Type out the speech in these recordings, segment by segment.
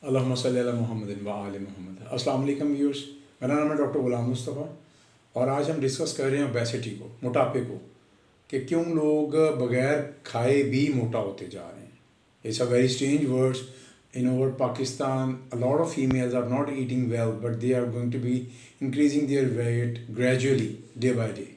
अल्लाहुम्मा सल्ली अला मुहम्मदिन व आले मुहम्मद। अस्सलाम वालेकुम व्यूअर्स, मेरा नाम है डॉक्टर गुलाम मुस्तफ़ा और आज हम डिस्कस कर रहे हैं ओबेसिटी को, मोटापे को, कि क्यों लोग बग़ैर खाए भी मोटा होते जा रहे हैं। It's a very strange words in our Pakistan. A lot of females are not eating well, but they are going to be increasing their weight gradually day by day.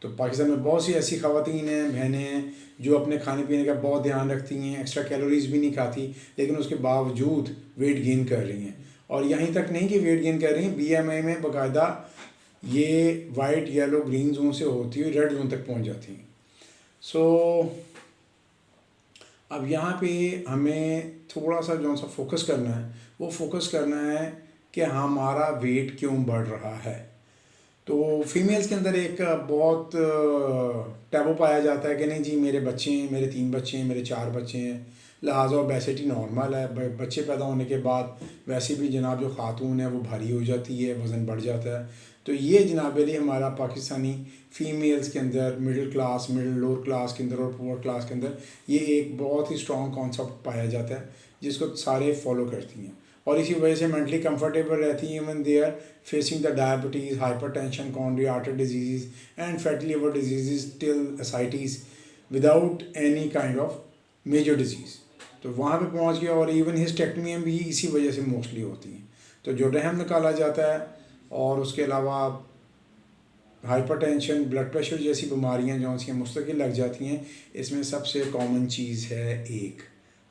तो पाकिस्तान में बहुत सी ऐसी ख़वातीन हैं, बहनें हैं जो अपने खाने पीने का बहुत ध्यान रखती हैं, एक्स्ट्रा कैलोरीज भी नहीं खाती, लेकिन उसके बावजूद वेट गेन कर रही हैं। और यहीं तक नहीं कि वेट गेन कर रही हैं, BMI में बाकायदा ये वाइट येलो ग्रीन जोन से होती हुई रेड जोन तक पहुंच जाती हैं। अब यहाँ पे हमें थोड़ा सा जो सा फोकस करना है, वो फोकस करना है कि हमारा वेट क्यों बढ़ रहा है। तो फीमेल्स के अंदर एक बहुत टैबू पाया जाता है कि नहीं जी, मेरे बच्चे हैं, मेरे 3 बच्चे हैं, मेरे 4 बच्चे हैं, लिहाजा ओबेसिटी नॉर्मल है। बच्चे पैदा होने के बाद वैसे भी जनाब जो खातून है वो भारी हो जाती है, वज़न बढ़ जाता है। तो ये जनाब अली हमारा पाकिस्तानी फ़ीमेल्स के अंदर, मिडिल क्लास, लोअर क्लास के अंदर और पुअर क्लास के अंदर ये एक बहुत ही स्ट्रॉन्ग कॉन्सेप्ट पाया जाता है जिसको सारे फॉलो करती हैं और इसी वजह से मेंटली कंफर्टेबल रहती हैं even they are facing the diabetes, hypertension, coronary artery disease and fatty liver disease till ascites without any kind of major disease. तो वहाँ पे पहुँच गया और इवन हिस्टेक्टमी भी इसी वजह से मोस्टली होती हैं। तो जो रहम निकाला जाता है और उसके अलावा हाइपरटेंशन, ब्लड प्रेशर जैसी बीमारियां जो सी मुस्तकिल लग जाती हैं, इसमें सबसे कॉमन चीज़ है एक,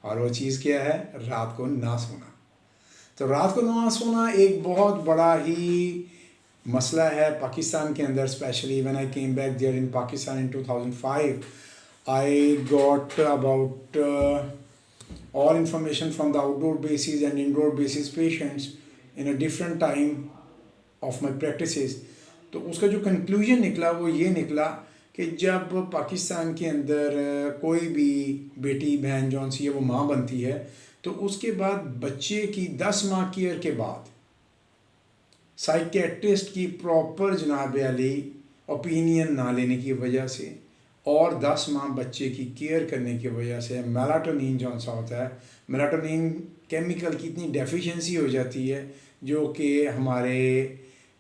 और वो चीज़ क्या है? रात को ना सोना। तो रात को ना सोना एक बहुत बड़ा ही मसला है पाकिस्तान के अंदर। Specially when I came back there in Pakistan in 2005 I got about all information from the outdoor basis and indoor basis patients in a different time of my practices. तो उसका जो कंक्लूजन निकला वो ये निकला कि जब पाकिस्तान के अंदर कोई भी बेटी बहन जौन सी है वो माँ बनती है, तो उसके बाद बच्चे की 10 माह केयर के बाद साइकेट्रिस्ट की प्रॉपर जनाब अली ओपिनियन ना लेने की वजह से और 10 माह बच्चे की केयर करने की वजह से मेलाटोनिन जौन सा होता है, मेलाटोनिन केमिकल की इतनी डेफिशिएंसी हो जाती है जो कि हमारे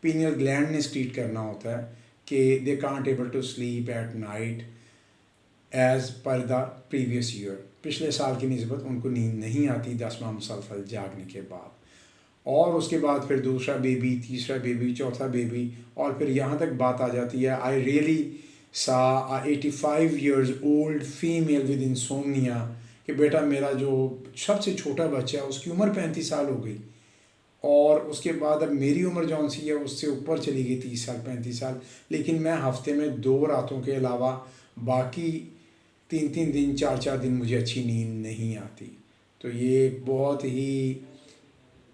पीनियल ग्लैंड ने स्क्रीट करना होता है कि they can't able to sleep at night as per the previous year. पिछले साल की निस्बत उनको नींद नहीं आती 10 माह मुसलसल जागने के बाद, और उसके बाद फिर दूसरा बेबी, तीसरा बेबी, चौथा बेबी, और फिर यहाँ तक बात आ जाती है I really saw a 85 years old female with insomnia कि बेटा मेरा जो सबसे छोटा बच्चा है उसकी उम्र 35 साल हो गई, और उसके बाद अब मेरी उम्र जौन सी है उससे ऊपर चली गई 30 साल 35 साल, लेकिन मैं हफ्ते में 2 रातों के अलावा बाकी 3-3 दिन 4-4 दिन मुझे अच्छी नींद नहीं आती। तो ये बहुत ही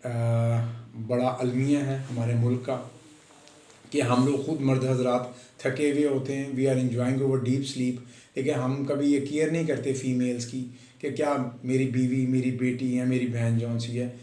बड़ा अलमिया है हमारे मुल्क का कि हम लोग ख़ुद मर्द हजरात थके हुए होते हैं, we are enjoying over deep sleep, लेकिन हम कभी ये केयर नहीं करते फीमेल्स की कि क्या मेरी बीवी, मेरी बेटी या मेरी बहन जौन सी है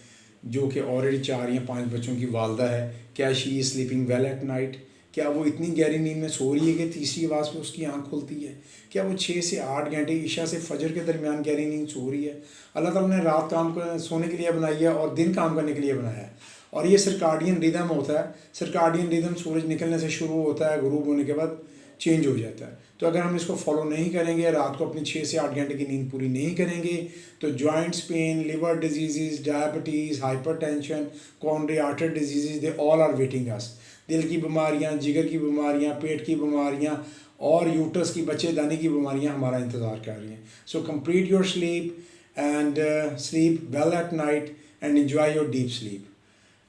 जो कि ऑलरेडी 4 या 5 बच्चों की वालदा है, क्या she is sleeping well at night? क्या वो इतनी गहरी नींद में सो रही है कि तीसरी आवाज़ पे उसकी आँख खुलती है? क्या वो 6 से 8 घंटे ईशा से फजर के दरमियान गहरी नींद सो रही है? अल्लाह ताला ने रात काम सोने के लिए बनाई है और दिन काम करने के लिए बनाया है, और ये सर्काडियन रिदम होता है। सर्काडियन रिदम सूरज निकलने से शुरू होता है, गुरूब होने के बाद चेंज हो जाता है। तो अगर हम इसको फॉलो नहीं करेंगे, रात को अपनी 6 से 8 घंटे की नींद पूरी नहीं करेंगे, तो joints pain, liver disease, diabetes, hypertension, coronary artery disease, they all are waiting us. दिल की बीमारियां, जिगर की बीमारियां, पेट की बीमारियां और यूट्रस की बच्चेदानी की बीमारियां हमारा इंतज़ार कर रही हैं। So complete your sleep and sleep well at night and enjoy your deep sleep.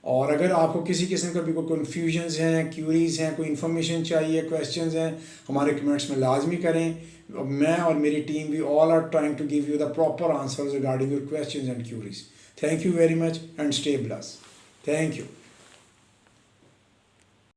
और अगर आपको किसी किस्म का भी कोई कन्फ्यूजन्स हैं, क्यूरीज़ हैं, कोई इन्फॉर्मेशन चाहिए, क्वेश्चंस हैं, हमारे कमेंट्स में लाजमी करें। मैं और मेरी team we all are trying to give you the proper answers regarding your questions and queries. Thank you very much and stay blessed. Thank you.